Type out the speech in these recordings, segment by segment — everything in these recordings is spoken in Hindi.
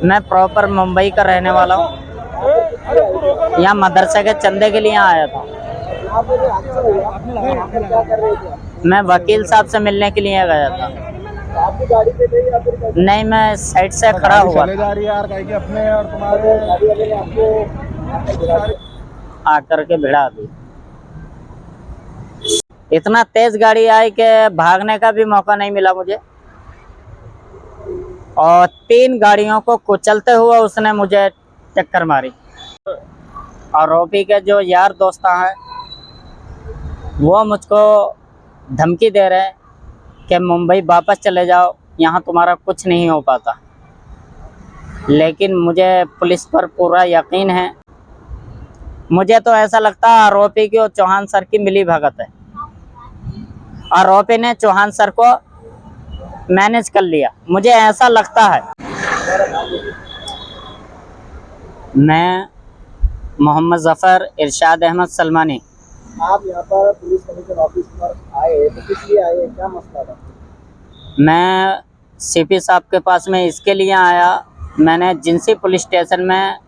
मैं प्रॉपर मुंबई का रहने वाला हूँ। यहाँ मदरसे के चंदे के लिए आया था। मैं वकील साहब से मिलने के लिए गया था। आपकी गाड़ी पे थे या फिर कैसे? नहीं, मैं साइड से खड़ा हुआ चले जा रही है यार, कहीं के अपने और तुम्हारे गाड़ी वाले ने आपको आकर के भिड़ा दी। इतना तेज गाड़ी आई कि भागने का भी मौका नहीं मिला मुझे, और 3 गाड़ियों को कुचलते हुए उसने मुझे टक्कर मारी। आरोपी के जो यार दोस्त हैं वो मुझको धमकी दे रहे हैं कि मुंबई वापस चले जाओ, यहाँ तुम्हारा कुछ नहीं हो पाता। लेकिन मुझे पुलिस पर पूरा यकीन है। मुझे तो ऐसा लगता है आरोपी की और चौहान सर की मिली भगत है। आरोपी ने चौहान सर को मैनेज कर लिया, मुझे ऐसा लगता है। मैं मोहम्मद जफर इरशाद अहमद सलमानी। आप यहाँ पर पुलिस कमिश्नर ऑफिस पर आए तो किस लिए आए, क्या मसला था? मैं सीपी साहब के पास में इसके लिए आया, मैंने जिंसी पुलिस स्टेशन में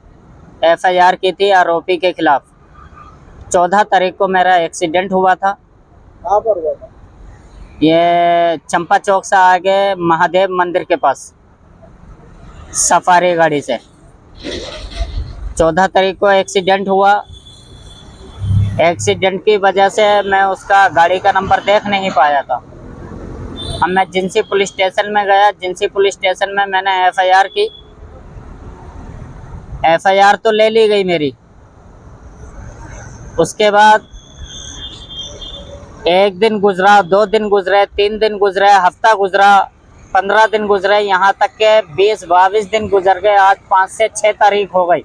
एफआईआर की थी आरोपी के खिलाफ। 14 तारीख को मेरा एक्सीडेंट हुआ था। कहाँ पर हुआ था? ये चंपा चौक से आगे महादेव मंदिर के पास सफारी गाड़ी से 14 तारीख को एक्सीडेंट हुआ। एक्सीडेंट की वजह से मैं उसका गाड़ी का नंबर देख नहीं पाया था। अब मैं जिंसी पुलिस स्टेशन में गया। जिंसी पुलिस स्टेशन में मैंने एफआईआर की। एफआईआर तो ले ली गई मेरी। उसके बाद 1 दिन गुजरा, 2 दिन गुजरे, 3 दिन गुजरे, हफ्ता गुजरा, 15 दिन गुजरे, यहाँ तक के 20-22 दिन गुजर गए। आज 5 से 6 तारीख हो गई,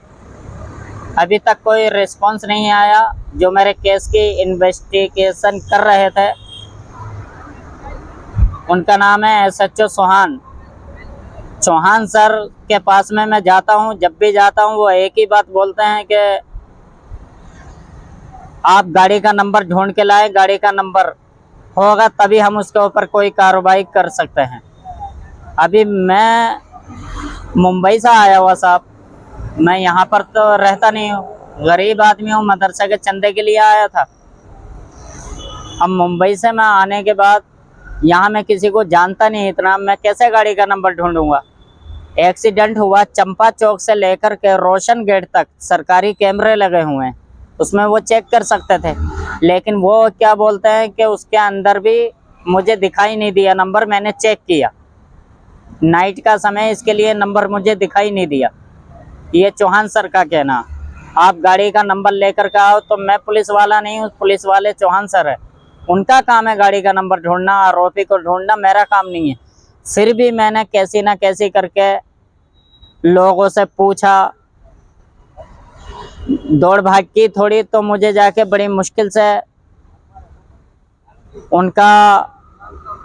अभी तक कोई रिस्पांस नहीं आया। जो मेरे केस की इन्वेस्टिगेशन कर रहे थे उनका नाम है SHO चौहान। चौहान सर के पास में मैं जाता हूँ, जब भी जाता हूँ वो एक ही बात बोलते हैं कि आप गाड़ी का नंबर ढूंढ के लाए, गाड़ी का नंबर होगा तभी हम उसके ऊपर कोई कार्रवाई कर सकते हैं। अभी मैं मुंबई से आया हुआ साहब, मैं यहाँ पर तो रहता नहीं हूँ, गरीब आदमी हूँ, मदरसे के चंदे के लिए आया था। अब मुंबई से मैं आने के बाद यहाँ मैं किसी को जानता नहीं इतना, मैं कैसे गाड़ी का नंबर ढूंढूंगा। एक्सीडेंट हुआ चंपा चौक से लेकर के रोशन गेट तक सरकारी कैमरे लगे हुए हैं, उसमें वो चेक कर सकते थे। लेकिन वो क्या बोलते हैं कि उसके अंदर भी मुझे दिखाई नहीं दिया नंबर। मैंने चेक किया, नाइट का समय, इसके लिए नंबर मुझे दिखाई नहीं दिया। ये चौहान सर का कहना। आप गाड़ी का नंबर लेकर के आओ, तो मैं पुलिस वाला नहीं हूँ, पुलिस वाले चौहान सर है, उनका काम है गाड़ी का नंबर ढूंढना, आरोपी को ढूंढना, मेरा काम नहीं है। फिर भी मैंने कैसी ना कैसी करके लोगों से पूछा, दौड़ भाग की थोड़ी, तो मुझे जाके बड़ी मुश्किल से उनका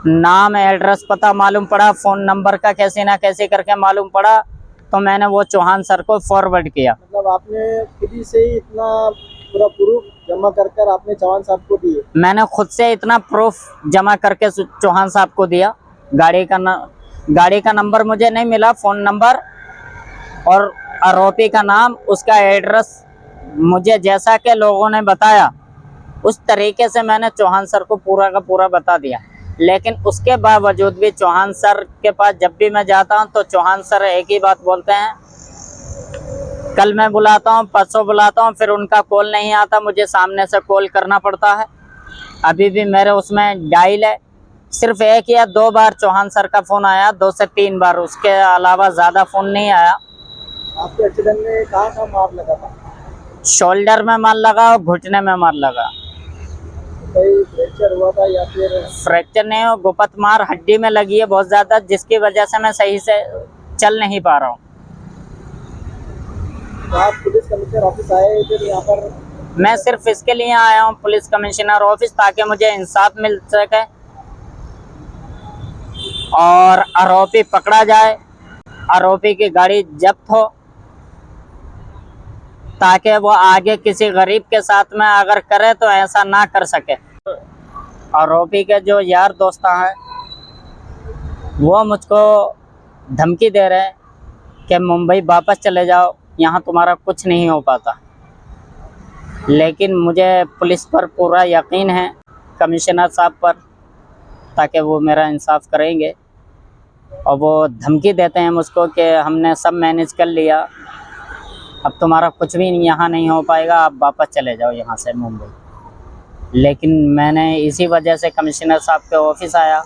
नाम, एड्रेस, पता मालूम पड़ा, फ़ोन नंबर का कैसे ना कैसे करके मालूम पड़ा, तो मैंने वो चौहान सर को फॉरवर्ड किया। मतलब आपने खुद से ही इतना पूरा प्रूफ जमा कर आपने चौहान साहब को दिए? मैंने खुद से इतना प्रूफ जमा करके चौहान साहब को दिया। गाड़ी का नंबर मुझे नहीं मिला, फ़ोन नंबर और आरोपी का नाम, उसका एड्रेस मुझे जैसा कि लोगों ने बताया उस तरीके से मैंने चौहान सर को पूरा का पूरा बता दिया। लेकिन उसके बावजूद भी चौहान सर के पास जब भी मैं जाता हूं तो चौहान सर एक ही बात बोलते हैं, कल मैं बुलाता हूं, परसों बुलाता हूं, फिर उनका कॉल नहीं आता, मुझे सामने से कॉल करना पड़ता है। अभी भी मेरे उसमें डायल है, सिर्फ 1 या 2 बार चौहान सर का फ़ोन आया, 2 से 3 बार, उसके अलावा ज़्यादा फ़ोन नहीं आया। आपके एक्सीडेंट में कहाँ मार लगा था? शोल्डर में मार लगा और घुटने में मार लगा। कोई फ्रैक्चर हुआ था या फिर? फ्रैक्चर नहीं हो, गुपत मार हड्डी में लगी है बहुत ज़्यादा, जिसकी वजह से मैं सही से चल नहीं पा रहा हूँ। तो आप पुलिस कमिश्नर ऑफिस आए फिर यहाँ पर? मैं सिर्फ इसके लिए आया हूँ पुलिस कमिश्नर ऑफिस, ताकि मुझे इंसाफ मिल सके और आरोपी पकड़ा जाए, आरोपी की गाड़ी जब्त हो, ताकि वो आगे किसी गरीब के साथ में अगर करे तो ऐसा ना कर सके। आरोपी के जो यार दोस्त हैं वो मुझको धमकी दे रहे हैं कि मुंबई वापस चले जाओ, यहाँ तुम्हारा कुछ नहीं हो पाता। लेकिन मुझे पुलिस पर पूरा यकीन है, कमिश्नर साहब पर, ताकि वो मेरा इंसाफ करेंगे। और वो धमकी देते हैं मुझको कि हमने सब मैनेज कर लिया, अब तुम्हारा कुछ भी यहाँ नहीं हो पाएगा, आप वापस चले जाओ यहाँ से मुंबई। लेकिन मैंने इसी वजह से कमिश्नर साहब के ऑफिस आया,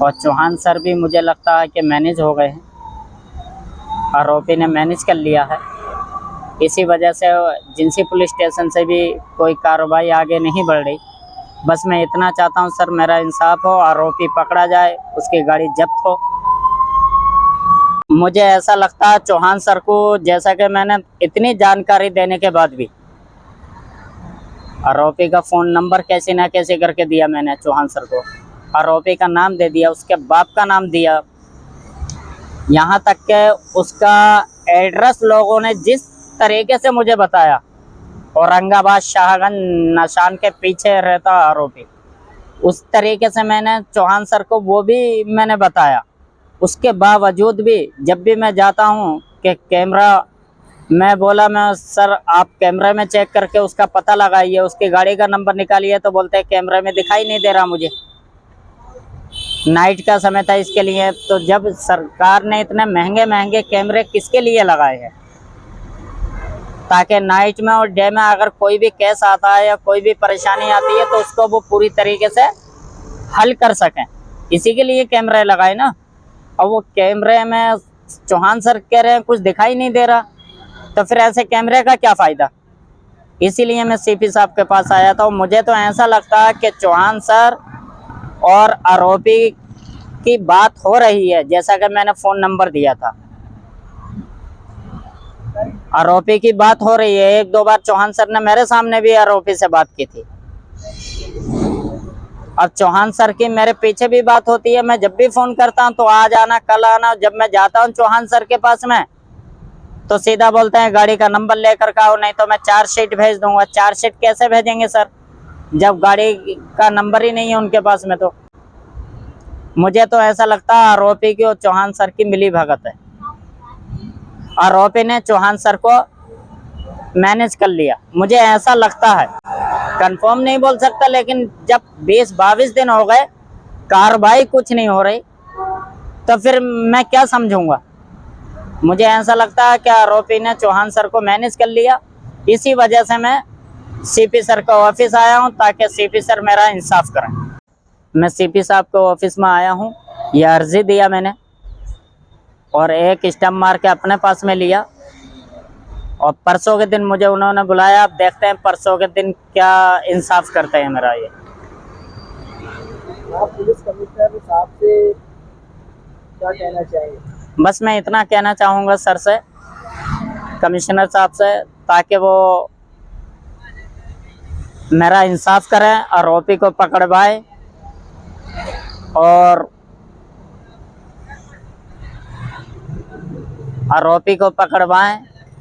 और चौहान सर भी मुझे लगता है कि मैनेज हो गए हैं, आरोपी ने मैनेज कर लिया है। इसी वजह से जिंसी पुलिस स्टेशन से भी कोई कार्रवाई आगे नहीं बढ़ रही। बस मैं इतना चाहता हूँ सर, मेरा इंसाफ हो, आरोपी पकड़ा जाए, उसकी गाड़ी जब्त हो। मुझे ऐसा लगता है चौहान सर को, जैसा कि मैंने इतनी जानकारी देने के बाद भी, आरोपी का फ़ोन नंबर कैसे ना कैसे करके दिया मैंने चौहान सर को, आरोपी का नाम दे दिया, उसके बाप का नाम दिया, यहाँ तक कि उसका एड्रेस लोगों ने जिस तरीके से मुझे बताया, औरंगाबाद शाहगंज नशान के पीछे रहता आरोपी, उस तरीके से मैंने चौहान सर को वो भी मैंने बताया। उसके बावजूद भी जब भी मैं जाता हूँ कि कैमरा, मैं बोला, मैं सर आप कैमरे में चेक करके उसका पता लगाइए, उसकी गाड़ी का नंबर निकालिए, तो बोलते हैं कैमरे में दिखाई नहीं दे रहा मुझे। नाइट का समय था इसके लिए। तो जब सरकार ने इतने महंगे महंगे कैमरे किसके लिए लगाए हैं, ताकि नाइट में और डे में अगर कोई भी केस आता है या कोई भी परेशानी आती है तो उसको वो पूरी तरीके से हल कर सकें, इसी के लिए कैमरे लगाए ना। और वो कैमरे में चौहान सर कह रहे हैं कुछ दिखाई नहीं दे रहा, तो फिर ऐसे कैमरे का क्या फ़ायदा। इसीलिए मैं सीपी साहब के पास आया था। मुझे तो ऐसा लगता है कि चौहान सर और आरोपी की बात हो रही है, जैसा कि मैंने फ़ोन नंबर दिया था, आरोपी की बात हो रही है। एक दो बार चौहान सर ने मेरे सामने भी आरोपी से बात की थी। अब चौहान सर की मेरे पीछे भी बात होती है। मैं जब भी फ़ोन करता हूँ तो आज आना कल आना, जब मैं जाता हूँ चौहान सर के पास में तो सीधा बोलते हैं गाड़ी का नंबर लेकर के आओ, नहीं तो मैं चार्जशीट भेज दूंगा। चार्जशीट कैसे भेजेंगे सर, जब गाड़ी का नंबर ही नहीं है उनके पास में। तो मुझे तो ऐसा लगता है आरोपी की और चौहान सर की मिली भगत है। आरोपी ने चौहान सर को मैनेज कर लिया, मुझे ऐसा लगता है, कंफर्म नहीं बोल सकता। लेकिन जब 20-22 दिन हो गए कार्रवाई कुछ नहीं हो रही, तो फिर मैं क्या समझूंगा। मुझे ऐसा लगता है कि आरोपी ने चौहान सर को मैनेज कर लिया। इसी वजह से मैं सीपी सर का ऑफिस आया हूं, ताकि सीपी सर मेरा इंसाफ करें। मैं सीपी साहब के ऑफिस में आया हूं, ये अर्जी दिया मैंने, और एक स्टम्प मार के अपने पास में लिया। और परसों के दिन मुझे उन्होंने बुलाया। अब देखते हैं परसों के दिन क्या इंसाफ करते हैं मेरा। ये आप पुलिस कमिश्नर साहब से क्या कहना चाहेंगे? बस मैं इतना कहना चाहूँगा सर से, कमिश्नर साहब से, ताकि वो मेरा इंसाफ करें, आरोपी को पकड़वाए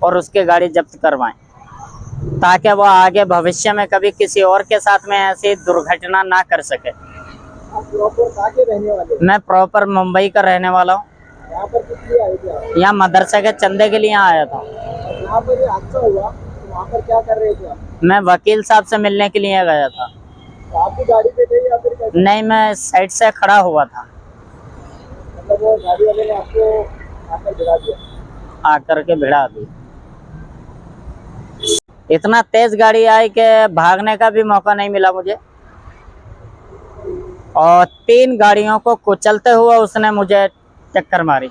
और उसकी गाड़ी जब्त करवाएं, ताकि वो आगे भविष्य में कभी किसी और के साथ में ऐसी दुर्घटना ना कर सके। आप प्रॉपर कहाँ के रहने वाले? मैं प्रॉपर मुंबई का रहने वाला हूँ। यहाँ पर किस लिए आए थे आप? यहाँ मदरसे के चंदे के लिए आया था। यहाँ पर ये हादसा हुआ तो वहाँ पर क्या कर रहे थे आप? मैं वकील साहब से मिलने के लिए गया था। तो आपकी गाड़ी पे थे या फिर कैसे? नहीं, मैं साइड से खड़ा हुआ था। मतलब वो गाड़ी वाले ने आपको आकर गिरा दिया? आकर के भिड़ा दी। इतना तेज गाड़ी आई कि भागने का भी मौका नहीं मिला मुझे, और 3 गाड़ियों को कुचलते हुए उसने मुझे टक्कर मारी।